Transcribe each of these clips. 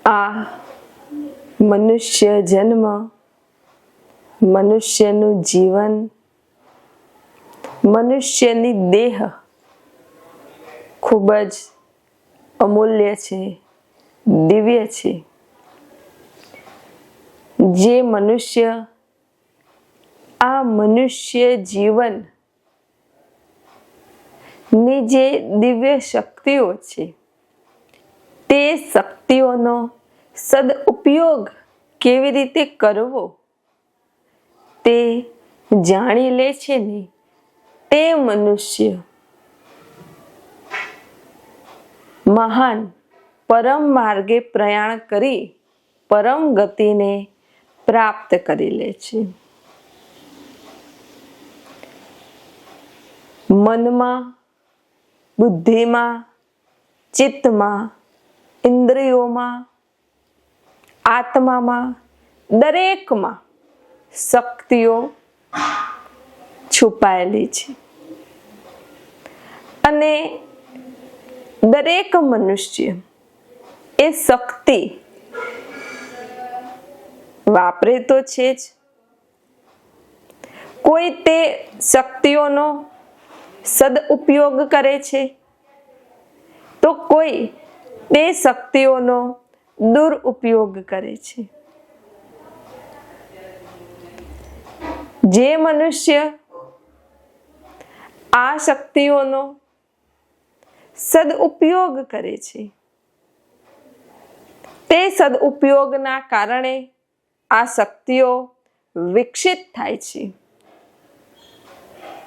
આ મનુષ્ય જન્મ, મનુષ્યનું જીવન, મનુષ્યની દેહ ખૂબ જ અમૂલ્ય છે, દિવ્ય છે. જે મનુષ્ય આ મનુષ્ય જીવન ની જે દિવ્ય શક્તિઓ છે તે શક્તિઓનો સદઉપયોગ કેવી રીતે કરવો તે જાણી લે છે ને તે મનુષ્ય મહાન પરમ માર્ગે પ્રયાણ કરી પરમ ગતિને પ્રાપ્ત કરી લે છે. મનમાં, બુદ્ધિમાં, ચિત્તમાં, ઇન્દ્રિયોમાં, આત્મામાં દરેકમાં શક્તિઓ છુપાયેલી છે અને દરેક મનુષ્ય એ શક્તિ વાપરે તો છે જ. કોઈ તે શક્તિઓનો સદઉપયોગ કરે છે તો કોઈ તે શક્તિઓનો દુરુપયોગ કરે છે. જે મનુષ્ય આ શક્તિઓનો સદઉપયોગ કરે છે તે સદઉપયોગના કારણે આ શક્તિઓ વિકસિત થાય છે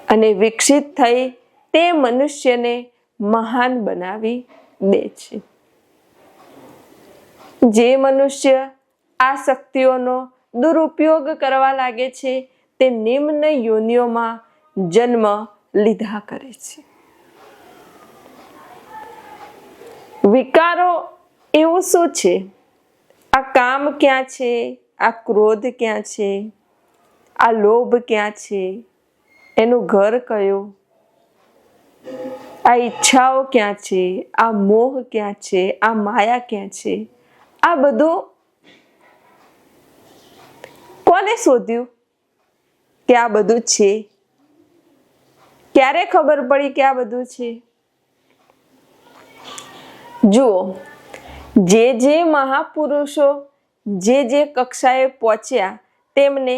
અને વિકસિત થઈ તે મનુષ્યને મહાન બનાવી દે છે. જે મનુષ્ય આ શક્તિઓનો દુરુપયોગ કરવા લાગે છે તે નિમ્ન યોનિઓમાં જન્મ લીધા કરે છે. વિકારો એવું શું છે? આ કામ ક્યાં છે? આ ક્રોધ ક્યાં છે? આ લોભ ક્યાં છે? એનું ઘર કયું? આ ઈચ્છાઓ ક્યાં છે? આ મોહ ક્યાં છે? આ માયા ક્યાં છે? આ બધું કોને શોધ્યું કે આ બધું છે? ક્યારે ખબર પડી કે આ બધું છે? જુઓ, જે મહાપુરુષો જે કક્ષાએ પહોંચ્યા તેમને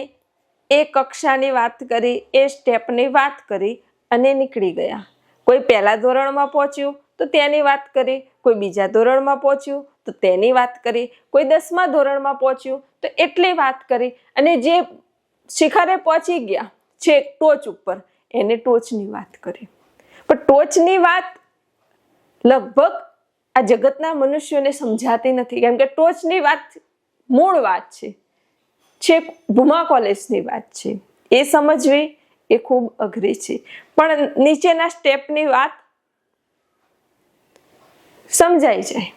એ કક્ષાની વાત કરી, એ સ્ટેપની વાત કરી અને નીકળી ગયા. કોઈ પહેલા ધોરણમાં પહોંચ્યું તો તેની વાત કરી, કોઈ બીજા ધોરણમાં પહોંચ્યું તો તેની વાત કરી, કોઈ 10મા ધોરણમાં પહોંચ્યું તો એટલી વાત કરી અને જે શિખરે પહોંચી ગયા છે ટોચ ઉપર એને ટોચની વાત કરી. પણ ટોચની વાત લગભગ આ જગતના મનુષ્યોને સમજાતી નથી, કેમ કે ટોચની વાત મૂળ વાત છે ભૂમા કોલેજની વાત છે. એ સમજવી એ ખૂબ અઘરી છે, પણ નીચેના સ્ટેપની વાત સમજાઈ જાય.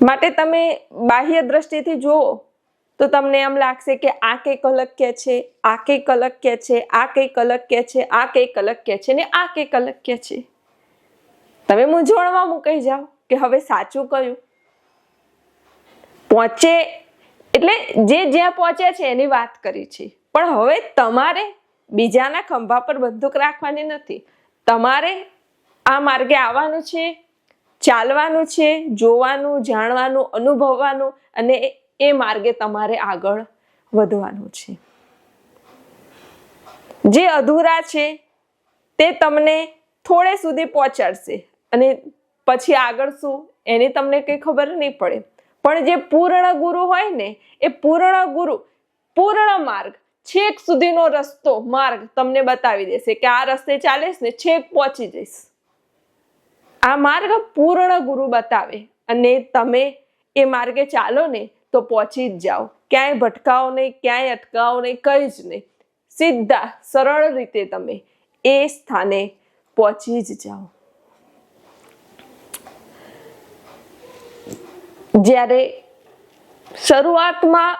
માટે તમે બાહ્ય દ્રષ્ટિથી જુઓ તો તમને એમ લાગશે કે આ કંઈક અલક્ય છે, આ કંઈક અલક્ય છે, આ કંઈક અલક્ય છે, આ કંઈક અલક્ય છે ને આ કંઈક અલક્ય છે. તમે મૂંઝવણમાં મુકાઈ જાઓ કે હવે સાચું કયું? પહોંચે એટલે જે જ્યાં પહોંચ્યા છે એની વાત કરી છે, પણ હવે તમારે બીજાના ખંભા પર બંદૂક રાખવાની નથી. તમારે આ માર્ગે આવવાનું છે, ચાલવાનું છે, જોવાનું, જાણવાનું, અનુભવવાનું અને એ માર્ગે તમારે આગળ વધવાનું છે. જે અધૂરા છે તે તમને થોડે સુધી પહોંચાડશે અને પછી આગળ શું એની તમને કંઈ ખબર નહીં પડે. પણ જે પૂર્ણ ગુરુ હોય ને એ પૂર્ણ ગુરુ પૂર્ણ માર્ગ છેક સુધીનો રસ્તો માર્ગ તમને બતાવી દેશે કે આ રસ્તે ચાલીશ ને છેક પહોંચી જઈશ. આ માર્ગ પૂર્ણ ગુરુ બતાવે અને તમે એ માર્ગે ચાલો ને તો પહોંચી જ જાઓ. ક્યાંય ભટકાઓ નહીં, ક્યાંય અટકાવો નહીં, કંઈ જ નહીં. સીધા સરળ રીતે તમે એ સ્થાને પહોંચી જ જાઓ. જ્યારે શરૂઆતમાં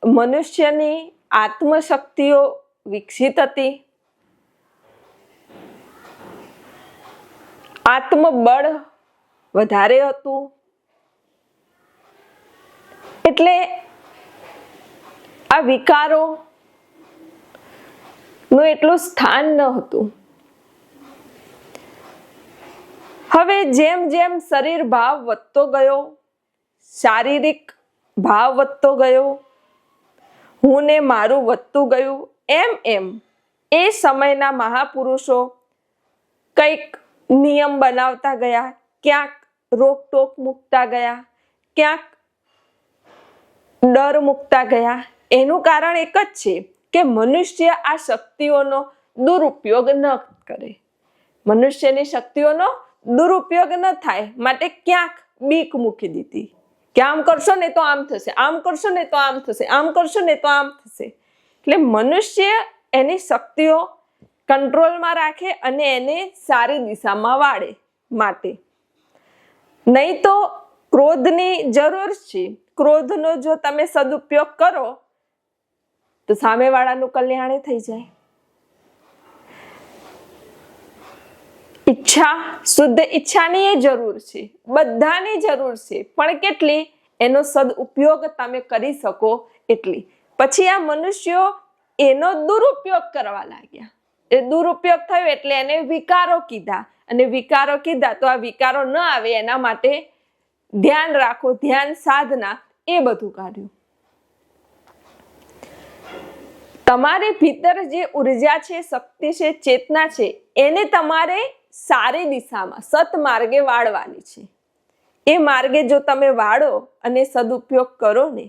મનુષ્યની આત્મશક્તિઓ વિકસિત હતી, આત્મબળ વધારે હતું, એટલે આ વિકારો નું એટલું સ્થાન ન હતું. હવે જેમ જેમ શરીર ભાવ વધતો ગયો, શારીરિક ભાવ વધતો ગયો, હું ને મારું વધતું ગયું, એમ એમ એ સમયના મહાપુરુષો કંઈક નિયમ બનાવતા ગયા, ક્યાંક રોકટોક મૂકતા ગયા, ક્યાંક ડર મૂકતા ગયા. એનું કારણ એક જ છે કે મનુષ્ય આ શક્તિઓનો દુરુપયોગ ન કરે, મનુષ્યની શક્તિઓનો દુરુપયોગ ન થાય માટે ક્યાંક બીક મૂકી દીધી કે આમ કરશો ને તો આમ થશે, આમ કરશો ને તો આમ થશે, આમ કરશો ને તો આમ થશે. એટલે મનુષ્ય એની શક્તિઓ કંટ્રોલમાં રાખે અને એને સારી દિશામાં વાળે માટે. નહીં તો ક્રોધની જરૂર છે. ક્રોધનો જો તમે સદુપયોગ કરો તો સામેવાળાનું કલ્યાણ થઈ જાય. ઈચ્છા, શુદ્ધ ઈચ્છાની એ જરૂર છે, બધાની જરૂર છે, પણ કેટલી? એનો સદુપયોગ તમે કરી શકો એટલી. પછી આ મનુષ્યો એનો દુરુપયોગ કરવા લાગ્યા. એ દુરુપયોગ થયો એટલે એને વિકારો કીધા, અને વિકારો કીધા તો આ વિકારો ન આવે એના માટે ધ્યાન રાખો, ધ્યાન સાધના, એ બધું કાઢ્યું. તમારી ભીતર જે ઉર્જા છે, શક્તિ છે, ચેતના છે, એને તમારે સારી દિશામાં સત્માર્ગે વાળવાની છે. એ માર્ગે જો તમે વાળો અને સદુપયોગ કરો ને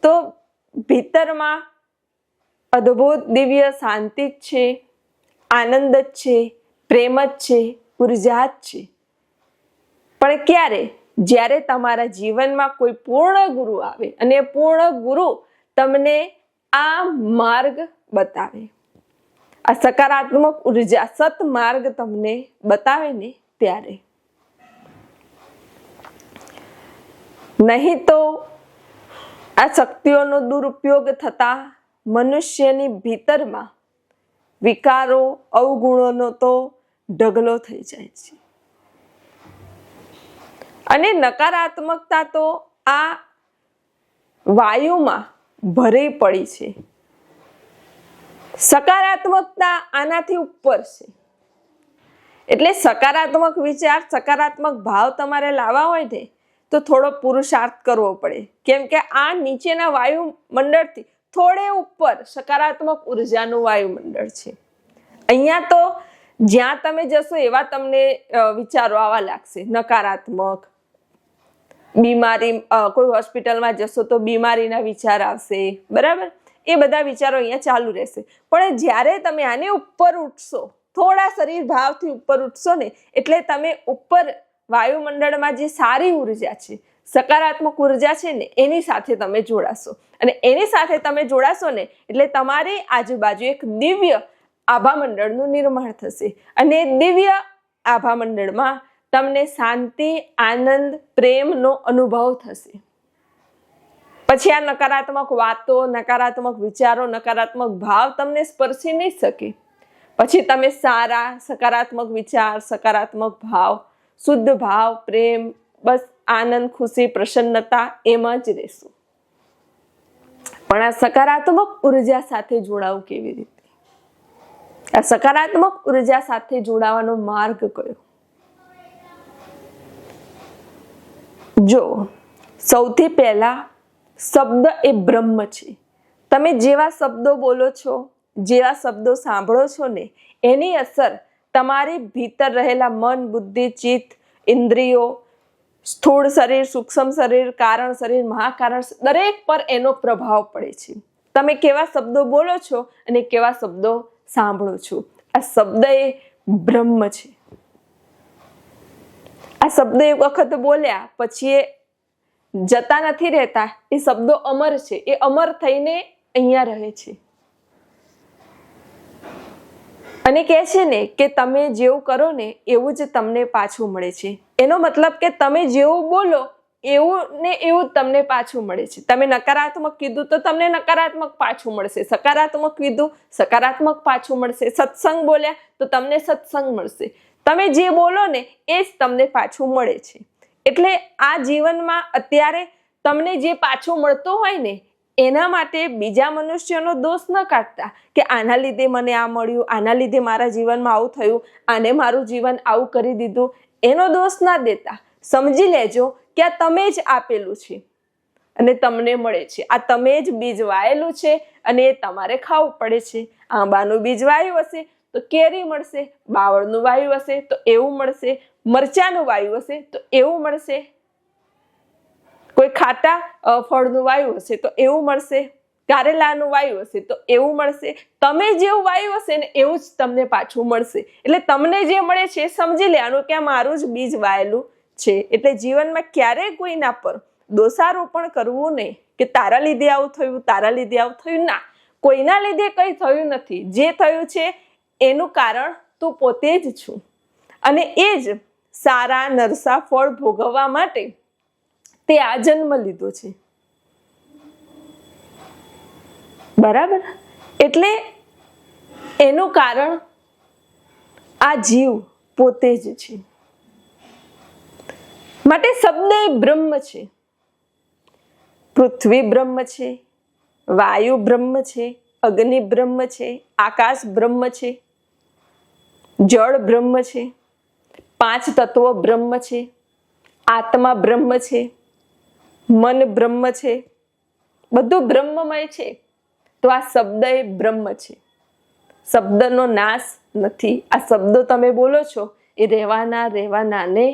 તો ભીતરમાં અદ્ભુત દિવ્ય શાંતિ જ છે, આનંદ જ છે, પ્રેમ જ છે, ઉર્જા જ છે. પણ ક્યારે? જ્યારે તમારા જીવનમાં કોઈ પૂર્ણ ગુરુ આવે અને પૂર્ણ ગુરુ તમને આ માર્ગ બતાવે, આ સકારાત્મક ઉર્જા સત્માર્ગ તમને બતાવે ને ત્યારે. નહીં તો આ શક્તિઓનો દુરુપયોગ થતા મનુષ્યની ભીતરમાં વિકારો, અવગુણોનો તો ઢગલો થઈ જાય છે. અને નકારાત્મકતા તો આ વાયુમાં ભરી પડી છે. સકારાત્મકતા આનાથી ઉપર છે. એટલે સકારાત્મક વિચાર, સકારાત્મક ભાવ તમારે લાવવા હોય ને તો થોડો પુરુષાર્થ કરવો પડે. કેમ કે આ નીચેના વાયુમંડળથી થોડે ઉપર સકારાત્મક ઉર્જાનું વાયુમંડળ છે. અહીંયા તો જ્યાં તમે જશો એવા તમને વિચારો આવવા લાગશે, નકારાત્મક. બીમારી, કોઈ હોસ્પિટલમાં જશો તો બીમારીના વિચાર આવશે, બરાબર? એ બધા વિચારો અહીંયા ચાલુ રહેશે. પણ જ્યારે તમે આને ઉપર ઉઠશો, થોડા શરીર ભાવથી ઉપર ઉઠશો ને, એટલે તમે ઉપર વાયુમંડળમાં જે સારી ઉર્જા છે, સકારાત્મક ઉર્જા છે ને, એની સાથે તમે જોડાશો. અને એની સાથે તમે જોડાશો ને એટલે તમારી આજુબાજુ એક દિવ્ય આભામંડળનું નિર્માણ થશે. અને દિવ્ય આભામંડળમાં તમને શાંતિ, આનંદ, પ્રેમનો અનુભવ થશે. પછી આ નકારાત્મક વાતો, નકારાત્મક વિચારો, નકારાત્મક ભાવ તમને સ્પર્શી નહીં શકે. પછી તમે સારા, સકારાત્મક વિચાર, સકારાત્મક ભાવ, શુદ્ધ ભાવ, પ્રેમ, બસ આનંદ, ખુશી, પ્રસન્નતા એમાં જ રહેશો. પણ આ સકારાત્મક ઉર્જા સાથે જોડાવું કેવી રીતે? આ સકારાત્મક ઉર્જા સાથે જોડાવાનો માર્ગ કયો? જો સૌથી પહેલા શબ્દ એ બ્રહ્મ છે. તમે જેવા શબ્દો બોલો છો, જેવા શબ્દો સાંભળો છો ને, એની અસર તમારી ભીતર રહેલા મન, બુદ્ધિ, ચિત્ત, ઇન્દ્રિયો, સ્થૂળ શરીર, સૂક્ષ્મ શરીર, કારણ શરીર, મહાકારણ, દરેક પર એનો પ્રભાવ પડે છે. તમે કેવા શબ્દો બોલો છો અને કેવા શબ્દો સાંભળો છો. આ શબ્દ એ બ્રહ્મ છે. આ શબ્દ એક વખત બોલ્યા પછી એ જતા નથી રહેતા. એ શબ્દો અમર છે. એ અમર થઈને અહીંયા રહે છે. અને કહે છે ને કે તમે જેવું કરો ને એવું જ તમને પાછું મળે છે. એનો મતલબ કે તમે જેવું બોલો એવું ને એવું જ તમને પાછું મળે છે. તમે નકારાત્મક કીધું તો તમને નકારાત્મક પાછું મળશે. સકારાત્મક કીધું, સકારાત્મક પાછું મળશે. સત્સંગ બોલ્યા તો તમને સત્સંગ મળશે. તમે જે બોલો ને એ જ તમને પાછું મળે છે. એટલે આ જીવનમાં અત્યારે તમને જે પાછું મળતું હોય ને એના માટે બીજા મનુષ્યનો દોષ ન કાઢતા કે આના લીધે મને આ મળ્યું, આના લીધે મારા જીવનમાં આવું થયું, આને મારું જીવન આવું કરી દીધું, એનો દોષ ના દેતા. સમજી લેજો કે આ તમે જ આપેલું છે અને તમને મળે છે. આ તમે જ બીજ વાયેલું છે અને એ તમારે ખાવું પડે છે. આંબાનું બીજ વાયું હશે તો કેરી મળશે, બાવળનું વાયું હશે તો એવું મળશે, મરચાનું વાયું હશે તો એવું મળશે, કોઈ ખાટા ફળનું વાયું હશે તો એવું મળશે, કારેલાનું વાયું હશે તો એવું મળશે. તમે જેવું વાયું હશે ને એવું જ તમને પાછું મળશે. એટલે તમને જે મળે છે સમજી લેવાનું કે આ મારું જ બીજ વાયેલું છે. એટલે જીવનમાં ક્યારેય કોઈના પર દોષારોપણ કરવું નહીં કે તારા લીધે આવું થયું, તારા લીધે આવું થયું. ના, કોઈના લીધે કંઈ થયું નથી. જે થયું છે એનું કારણ તું પોતે જ છું અને એ જ સારા નરસા ફળ ભોગવવા માટે તે આ જન્મ લીધો છે. બરાબર? એટલે એનું કારણ આ જીવ પોતે જ છે. માટે શબ્દ એ બ્રહ્મ છે. પૃથ્વી બ્રહ્મ છે, વાયુ બ્રહ્મ છે, અગ્નિ બ્રહ્મ છે, આકાશ બ્રહ્મ છે, જળ બ્રહ્મ છે, 5 તત્વો બ્રહ્મ છે, આત્મા બ્રહ્મ છે, મન બ્રહ્મ છે, બધું બ્રહ્મમય છે. તો આ શબ્દ એ બ્રહ્મ છે. શબ્દનો નાશ નથી. આ શબ્દો તમે બોલો છો એ રહેવાના ને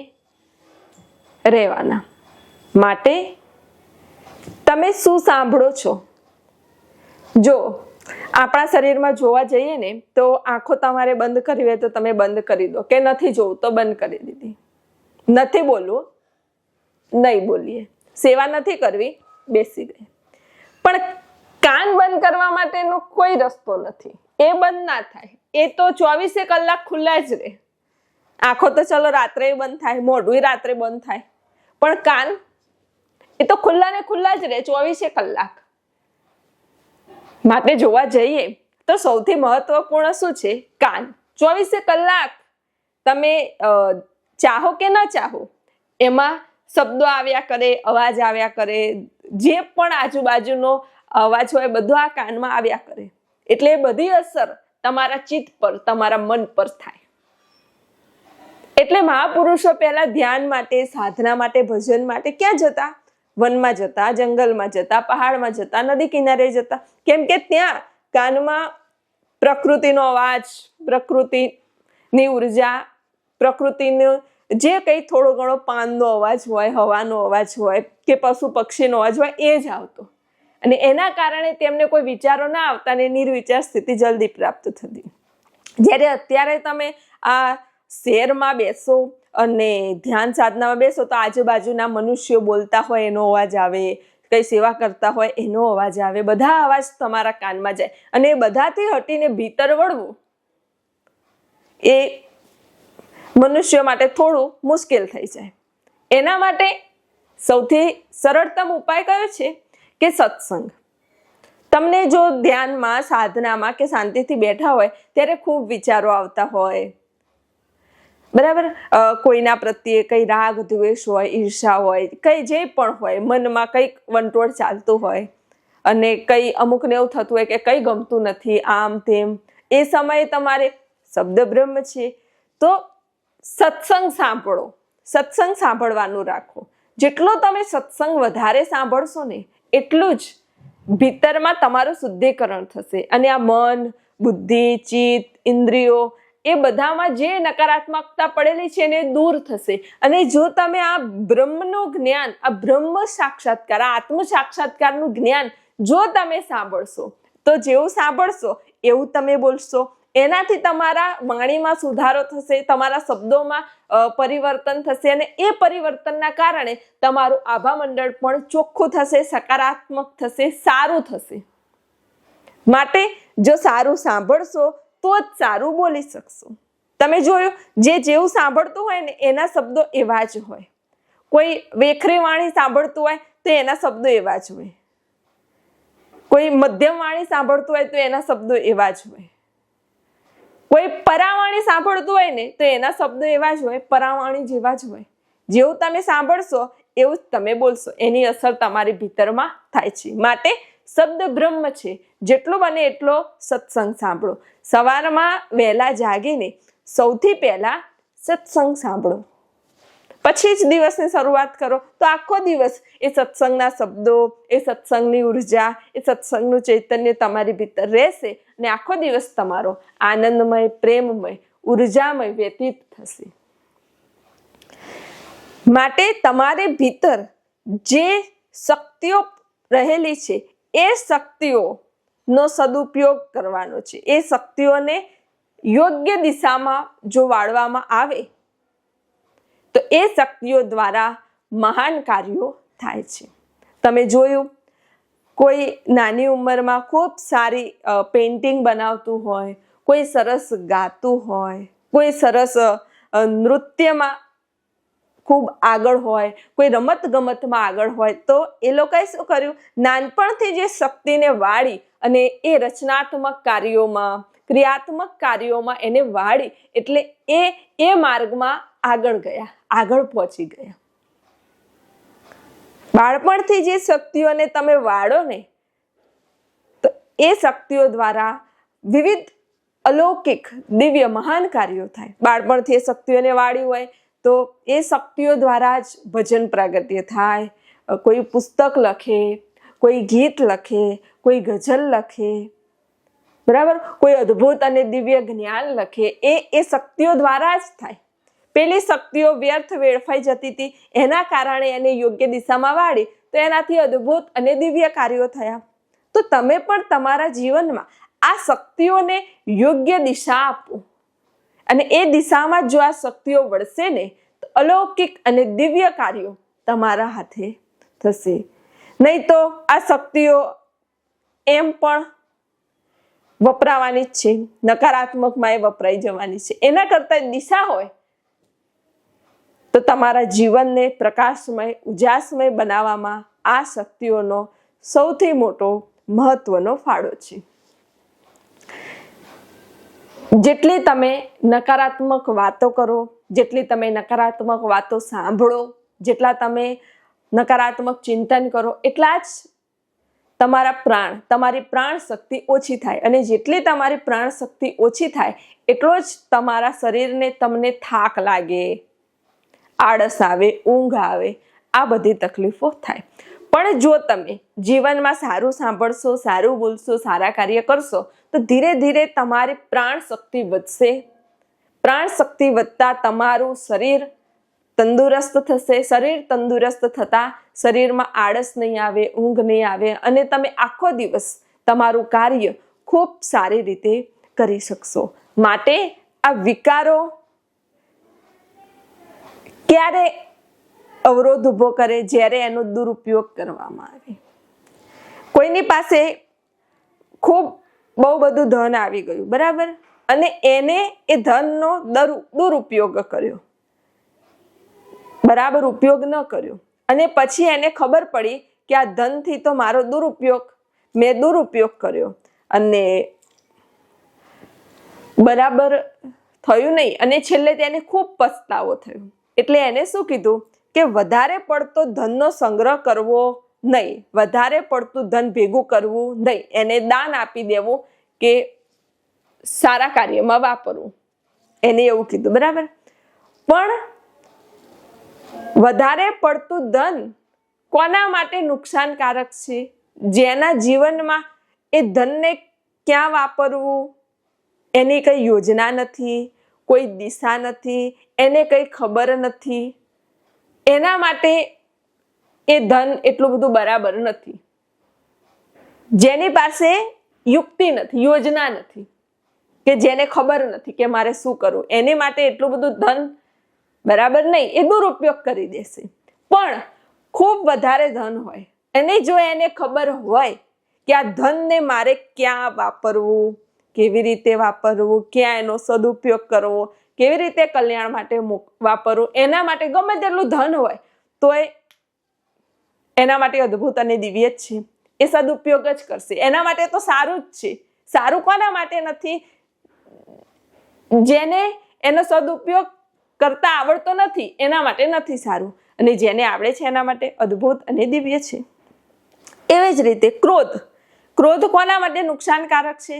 રહેવાના. માટે તમે શું સાંભળો છો? જો આપણા શરીરમાં જોવા જઈએ ને તો આંખો તમારે બંધ કરવી હોય તો તમે બંધ કરી દો, કે નથી જોવું તો બંધ કરી દીધી. નથી બોલવું, નહીં બોલીએ. સેવા નથી કરવી, બેસી ગઈ. પણ કાન બંધ કરવા માટેનો કોઈ રસ્તો નથી. એ બંધ ના થાય. એ તો 24 કલાક ખુલ્લા જ રહે. આંખો તો ચલો રાત્રે બંધ થાય, મોઢું રાત્રે બંધ થાય, પણ કાન એ તો ખુલ્લા ને ખુલ્લા જ રહે 24 કલાક. માટે જોવા જઈએ તો સૌથી મહત્વપૂર્ણ શું છે? કાન. 24 કલાક તમે ચાહો કે ન ચાહો એમાં શબ્દો આવ્યા કરે, અવાજ આવ્યા કરે, જે પણ આજુબાજુનો અવાજ હોય બધો આ કાનમાં આવ્યા કરે. એટલે એ બધી અસર તમારા ચિત્ત પર, તમારા મન પર થાય. એટલે મહાપુરુષો પહેલા ધ્યાન માટે, સાધના માટે, ભજન માટે ક્યાં જતા? વનમાં જતા, જંગલમાં જતા, પહાડમાં જતા, નદી કિનારે જતા. કેમ કે ત્યાં કાનમાં પ્રકૃતિનો અવાજ, પ્રકૃતિની ઉર્જા, પ્રકૃતિનું જે કંઈ થોડો ઘણો પાનનો અવાજ હોય, હવાનો અવાજ હોય કે પશુ પક્ષીનો અવાજ હોય એ જ આવતો. અને એના કારણે તેમને કોઈ વિચારો ના આવતા અને નિર્વિચાર સ્થિતિ જલ્દી પ્રાપ્ત થતી. જ્યારે અત્યારે તમે આ શહેરમાં બેસો અને ધ્યાન સાધનામાં બેસો તો આજુબાજુના મનુષ્યો બોલતા હોય એનો અવાજ આવે, કંઈ સેવા કરતા હોય એનો અવાજ આવે, બધા અવાજ તમારા કાનમાં જાય અને એ બધાથી હટીને ભીતર વળવું એ મનુષ્ય માટે થોડું મુશ્કેલ થઈ જાય. એના માટે સૌથી સરળતમ ઉપાય કયો છે કે સત્સંગ. તમને જો ધ્યાનમાં, સાધનામાં કે શાંતિથી બેઠા હોય ત્યારે ખૂબ વિચારો આવતા હોય, બરાબર, કોઈના પ્રત્યે કઈ રાગ દ્વેષ હોય, ઈર્ષા હોય, કઈ જે પણ હોય, મનમાં કંઈક વંટોળ ચાલતું હોય અને કઈ અમુકને એવું થતું હોય કે કઈ ગમતું નથી, આમ તેમ, એ સમયે તમારે શબ્દ બ્રહ્મ છે તો સત્સંગ સાંભળો. સત્સંગ સાંભળવાનું રાખો. જેટલો તમે સત્સંગ વધારે સાંભળશો ને એટલું જ ભીતરમાં તમારું શુદ્ધિકરણ થશે અને આ મન, બુદ્ધિ, ચિત્ત, ઇન્દ્રિયો એ બધામાં જે નકારાત્મકતા પડેલી છે એને દૂર થશે. અને જો તમે આ બ્રહ્મનું જ્ઞાન, આ બ્રહ્મ સાક્ષાત્કાર, આ આત્મ સાક્ષાત્કારનું જ્ઞાન જો તમે સાંભળશો તો જેવું સાંભળશો એવું તમે બોલશો. એનાથી તમારા વાણીમાં સુધારો થશે, તમારા શબ્દોમાં પરિવર્તન થશે અને એ પરિવર્તનના કારણે તમારું આભા મંડળ પણ ચોખ્ખું થશે, સકારાત્મક થશે, સારું થશે. માટે જો સારું સાંભળશો તો જ સારું બોલી શકશો. તમે જોયું, જે જેવું સાંભળતું હોય ને એના શબ્દો એવા જ હોય. કોઈ વેખરી વાણી સાંભળતું હોય તો એના શબ્દો એવા જ હોય. કોઈ મધ્યમ વાણી સાંભળતું હોય તો એના શબ્દો એવા જ હોય. કોઈ પરાવાણી સાંભળતું હોય ને તો એના શબ્દો એવા જ હોય, પરાવાણી જેવા જ હોય. જેવું તમે સાંભળશો એવું જ તમે બોલશો, એની અસર તમારી ભીતરમાં થાય છે. માટે શબ્દ બ્રહ્મ છે. જેટલો બને એટલો સત્સંગ સાંભળો. સવારમાં વહેલા જાગીને સૌથી પહેલા સત્સંગ સાંભળો, પછી જ દિવસની શરૂઆત કરો. તો આખો દિવસ એ સત્સંગના શબ્દો, એ સત્સંગની ઉર્જા, એ સત્સંગનું ચૈતન્ય તમારી ભીતર રહેશે અને આખો દિવસ તમારો આનંદમય, પ્રેમમય, ઉર્જામય વ્યતીત થશે. માટે તમારે ભીતર જે શક્તિઓ રહેલી છે એ શક્તિઓનો સદુપયોગ કરવાનો છે. એ શક્તિઓને યોગ્ય દિશામાં જો વાળવામાં આવે તો એ શક્તિઓ દ્વારા મહાન કાર્યો થાય છે. તમે જોયું, કોઈ નાની ઉંમરમાં ખૂબ સારી પેઇન્ટિંગ બનાવતું હોય, કોઈ સરસ ગાતું હોય, કોઈ સરસ નૃત્યમાં ખૂબ આગળ હોય, કોઈ રમત ગમતમાં આગળ હોય, તો એ લોકોએ શું કર્યું, નાનપણથી જે શક્તિને વાળી અને એ રચનાત્મક કાર્યોમાં, ક્રિયાત્મક કાર્યોમાં એને વાળી, એટલે એ માર્ગમાં આગળ ગયા, આગળ પહોંચી ગયા. બાળપણથી જે શક્તિઓને તમે વાળો ને, તો એ શક્તિઓ દ્વારા વિવિધ અલૌકિક દિવ્ય મહાન કાર્યો થાય. બાળપણથી એ શક્તિઓને વાળી હોય તો એ શક્તિઓ દ્વારા જ ભજન પ્રાગટ્ય થાય, કોઈ પુસ્તક લખે, કોઈ ગીત લખે, કોઈ ગઝલ લખે, બરાબર, કોઈ અદ્ભુત અને દિવ્ય જ્ઞાન લખે. એ શક્તિઓ દ્વારા જ થાય. પેલી શક્તિઓ વ્યર્થ વેડફાઈ જતી હતી, એના કારણે એને યોગ્ય દિશામાં વાળી તો એનાથી અદ્ભુત અને દિવ્ય કાર્યો થયા. તો તમે પણ તમારા જીવનમાં આ શક્તિઓને યોગ્ય દિશા આપો અને એ દિશામાં જો આ શક્તિઓ વળશે ને તો અલૌકિક અને દિવ્ય કાર્યો તમારા હાથે થશે. નહીં તો આ શક્તિઓ એમ પણ વપરાવાની જ છે, નકારાત્મકમાં એ વપરાઈ જવાની છે. એના કરતાં દિશા હોય તો તમારા જીવનને પ્રકાશમય, ઉજાસમય બનાવવામાં આ શક્તિઓનો સૌથી મોટો મહત્વનો ફાળો છે. જેટલી તમે નકારાત્મક વાતો કરો, જેટલી તમે નકારાત્મક વાતો સાંભળો, જેટલા તમે નકારાત્મક ચિંતન કરો, એટલા જ તમારી પ્રાણ શક્તિ ઓછી થાય. અને જેટલી તમારી પ્રાણ શક્તિ ઓછી થાય એટલો જ તમારા શરીરને તમને થાક લાગે, આળસ આવે, ઊંઘ આવે, આ બધી તકલીફો થાય. પણ જો તમે જીવનમાં સારું સાંભળશો, સારું બોલશો, સારા કાર્ય કરશો તો ધીરે ધીરે તમારી પ્રાણ શક્તિ વધશે. પ્રાણ શક્તિ વધતા તમારું શરીર તંદુરસ્ત થશે. શરીર તંદુરસ્ત થતાં શરીરમાં આળસ નહીં આવે, ઊંઘ નહીં આવે અને તમે આખો દિવસ તમારું કાર્ય ખૂબ સારી રીતે કરી શકશો. માટે આ વિકારો ક્યારે અવરોધ ઊભો કરે? જ્યારે એનો દુરુપયોગ કરવામાં આવે. કોઈની પાસે ખૂબ બહુ બધું ધન આવી ગયું, બરાબર, અને એને એ ધનનો દુરુપયોગ કર્યો, બરાબર ઉપયોગ ન કર્યો, અને પછી એને ખબર પડી કે આ ધનથી તો મારો મેં દુરુપયોગ કર્યો અને બરાબર થયું નહીં, અને છેલ્લે તેને ખૂબ પસ્તાવો થયો. એટલે એને શું કીધું કે વધારે પડતો ધનનો સંગ્રહ કરવો નહીં, વધારે પડતું ધન ભેગું કરવું નહીં, એને દાન આપી દેવું કે સારા કાર્યમાં વાપરવું, એને એવું કીધું, બરાબર. પણ વધારે પડતું ધન કોના માટે નુકસાનકારક છે? જેના જીવનમાં એ ધનને ક્યાં વાપરવું એની કઈ યોજના નથી, કોઈ દિશા નથી, એને કઈ ખબર નથી, એના માટે એ ધન એટલું બધું બરાબર નથી. જેની પાસે યુક્તિ નથી, યોજના નથી, કે જેને ખબર નથી કે મારે શું કરવું, એની માટે એટલું બધું ધન બરાબર નહીં, એ દુરુપયોગ કરી દેશે. પણ ખૂબ વધારે ધન હોય અને જો એને ખબર હોય કે આ ધનને મારે ક્યાં વાપરવું, કેવી રીતે વાપરવું, ક્યાં એનો સદુપયોગ કરવો, કેવી રીતે કલ્યાણ માટે વાપરવું, એના માટે ગમે તેટલું ધન હોય તો એના માટે અદ્ભુત અને દિવ્ય જ છે, એ સદુપયોગ જ કરશે. એના માટે તો સારું જ છે. સારું કોના માટે નથી? જેને એનો સદુપયોગ કરતા આવડતો નથી, એના માટે નથી સારું. અને જેને આવડે છે એના માટે અદ્ભુત અને દિવ્ય છે. એવી જ રીતે ક્રોધ કોના માટે નુકસાનકારક છે?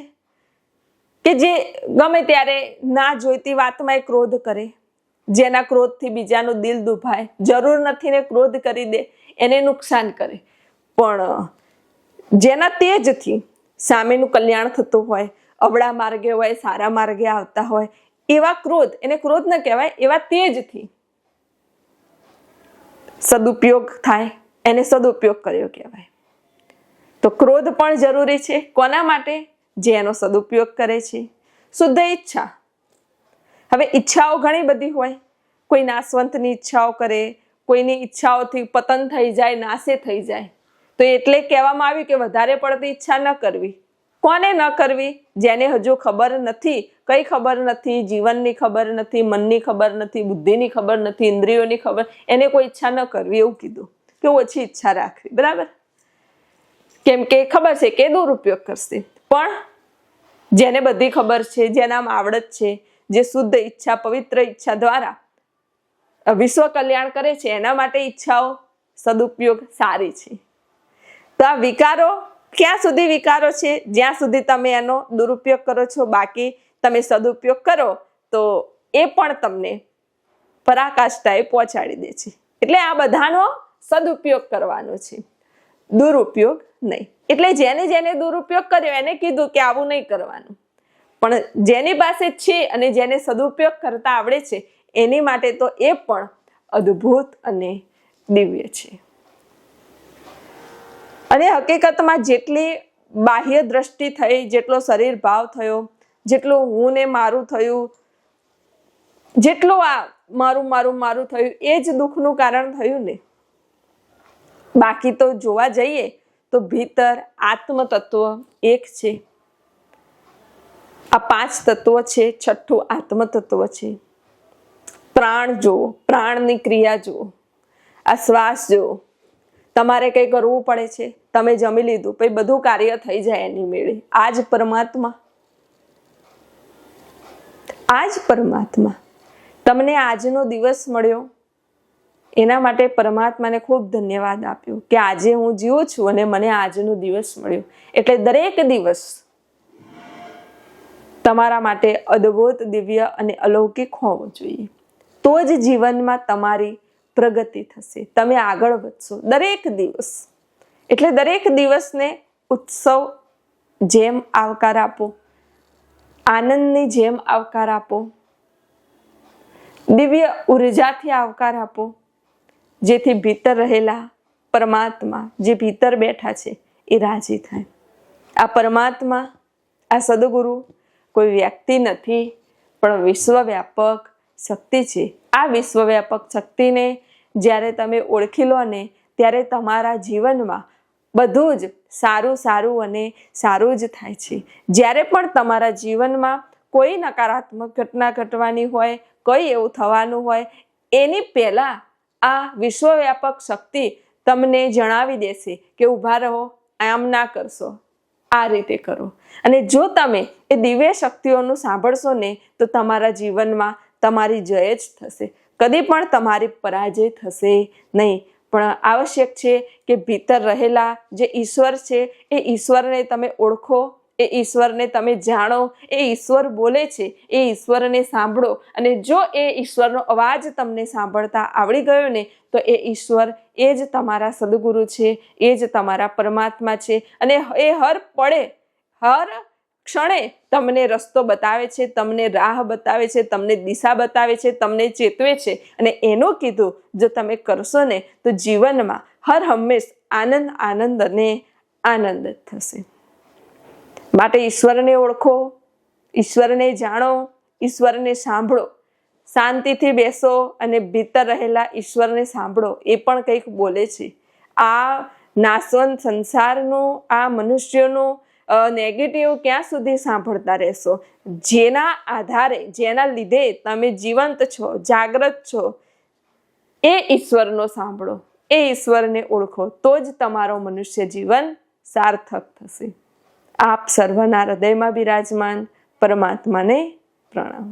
કે જે ગમે ત્યારે ના જોઈતી વાતમાં એ ક્રોધ કરે, જેના ક્રોધથી બીજાનું દિલ દુભાય, જરૂર નથી ને ક્રોધ કરી દે, એને નુકસાન કરે. પણ જેના તેજથી સામેનું કલ્યાણ થતું હોય, અવળા માર્ગે હોય, સારા માર્ગે આવતા હોય, એવા ક્રોધ, એને ક્રોધ ન કહેવાય, એવા તેજથી સદુપયોગ થાય, એને સદુપયોગ કર્યો કહેવાય. તો ક્રોધ પણ જરૂરી છે. કોના માટે? જે એનો સદુપયોગ કરે છે. શુદ્ધ ઈચ્છા. હવે ઈચ્છાઓ ઘણી બધી હોય. કોઈ નાશવંતની ઈચ્છાઓ કરે, કોઈની ઈચ્છાઓથી પતન થઈ જાય, નાશે થઈ જાય. તો એટલે કહેવામાં આવ્યું કે વધારે પડતી ઈચ્છા ન કરવી. કોને ન કરવી? જેને હજુ ખબર નથી, કઈ ખબર નથી, જીવનની ખબર નથી, મનની ખબર નથી, બુદ્ધિની ખબર નથી, ઇન્દ્રિયોની ખબર, એને કોઈ ઈચ્છા ન કરવી, એવું કીધું કે ઓછી ઈચ્છા રાખવી. બરાબર? કેમ કે ખબર છે કે દુરુપયોગ કરશે. પણ જેને બધી ખબર છે, જેનામાં આવડત છે, જે શુદ્ધ ઈચ્છા, પવિત્ર ઈચ્છા દ્વારા વિશ્વ કલ્યાણ કરે છે, એના માટે ઈચ્છાઓ સદુપયોગ સારી છે. તો આ વિકારો ક્યાં સુધી વિકારો છે? જ્યાં સુધી તમે એનો દુરુપયોગ કરો છો. બાકી તમે સદુપયોગ કરો તો એ પણ તમને પરાકાષ્ઠાએ પહોંચાડી દે છે. એટલે આ બધાનો સદુપયોગ કરવાનો છે, દુરુપયોગ નહીં. એટલે જેને દુરુપયોગ કર્યો એને કીધું કે આવું નહીં કરવાનું. પણ જેની પાસે છે અને જેને સદુપયોગ કરતા આવડે છે, એની માટે તો એ પણ અદ્ભુત અને દિવ્ય છે. અને હકીકતમાં જેટલી બાહ્ય દ્રષ્ટિ થઈ, જેટલો શરીર ભાવ થયો, જેટલું હું ને મારું થયું, જેટલું આ મારું મારું મારું થયું, એ જ દુઃખનું કારણ થયું ને. બાકી તો જોવા જઈએ તો ભીતર આત્મ તત્વ એક છે. આ 5 તત્વો છે, છઠ્ઠું આત્મ તત્વ છે. પ્રાણ જુઓ, પ્રાણની ક્રિયા જુઓ, આ શ્વાસ જુઓ. તમારે કંઈ કરવું પડે છે, તમે જમી લીધું, પછી બધું કાર્ય થઈ જાય એની મેળે. આ જ પરમાત્મા, આ જ પરમાત્મા. તમને આજનો દિવસ મળ્યો, એના માટે પરમાત્માને ખૂબ ધન્યવાદ આપ્યો કે આજે હું જીવું છું અને મને આજનો દિવસ મળ્યો. એટલે દરેક દિવસ તમારા માટે અદ્ભુત, દિવ્ય અને અલૌકિક હોવો જોઈએ. તો જ જીવનમાં તમારી પ્રગતિ થશે, તમે આગળ વધશો દરેક દિવસ. એટલે દરેક દિવસને ઉત્સવ જેમ આવકાર આપો, આનંદની જેમ આવકાર આપો, દિવ્ય ઉર્જાથી આવકાર આપો, જેથી ભીતર રહેલા પરમાત્મા, જે ભીતર બેઠા છે, એ રાજી થાય. આ પરમાત્મા, આ સદગુરુ કોઈ વ્યક્તિ નથી, પણ વિશ્વવ્યાપક શક્તિ છે. આ વિશ્વવ્યાપક શક્તિને જ્યારે તમે ઓળખી લો ને, ત્યારે તમારા જીવનમાં બધું જ સારું સારું અને સારું જ થાય છે. જ્યારે પણ તમારા જીવનમાં કોઈ નકારાત્મક ઘટના ઘટવાની હોય, કોઈ એવું થવાનું હોય, એની પહેલાં આ વિશ્વવ્યાપક શક્તિ તમને જણાવી દેશે કે ઊભા રહો, આમ ના કરશો, આ રીતે કરો. અને જો તમે એ દિવ્ય શક્તિઓનું સાંભળશો ને, તો તમારા જીવનમાં તમારી જય જ થશે. કદી પણ તમારી પરાજય થશે નહીં. પણ આવશ્યક છે કે ભીતર રહેલા જે ઈશ્વર છે, એ ઈશ્વરને તમે ઓળખો, એ ઈશ્વરને તમે જાણો. એ ઈશ્વર બોલે છે, એ ઈશ્વરને સાંભળો. અને જો એ ઈશ્વરનો અવાજ તમને સાંભળતા આવડી ગયો ને, તો એ ઈશ્વર, એ જ તમારા સદગુરુ છે, એ જ તમારા પરમાત્મા છે. અને એ હર પળે, હર ક્ષણે તમને રસ્તો બતાવે છે, તમને રાહ બતાવે છે, તમને દિશા બતાવે છે, તમને ચેતવે છે. અને એનું કીધું જો તમે કરશો ને, તો જીવનમાં હર હંમેશ આનંદ આનંદ અને આનંદ જ થશે. માટે ઈશ્વરને ઓળખો, ઈશ્વરને જાણો, ઈશ્વરને સાંભળો. શાંતિથી બેસો અને ભીતર રહેલા ઈશ્વરને સાંભળો. એ પણ કંઈક બોલે છે. આ નાશવંત સંસારનું, આ મનુષ્યનું નેગેટિવ ક્યાં સુધી સાંભળતા રહેશો? જેના આધારે, જેના લીધે તમે જીવંત છો, જાગ્રત છો, એ ઈશ્વરનો સાંભળો, એ ઈશ્વરને ઓળખો. તો જ તમારો મનુષ્ય જીવન સાર્થક થશે. આપ સર્વના હૃદયમાં બિરાજમાન પરમાત્માને પ્રણામ.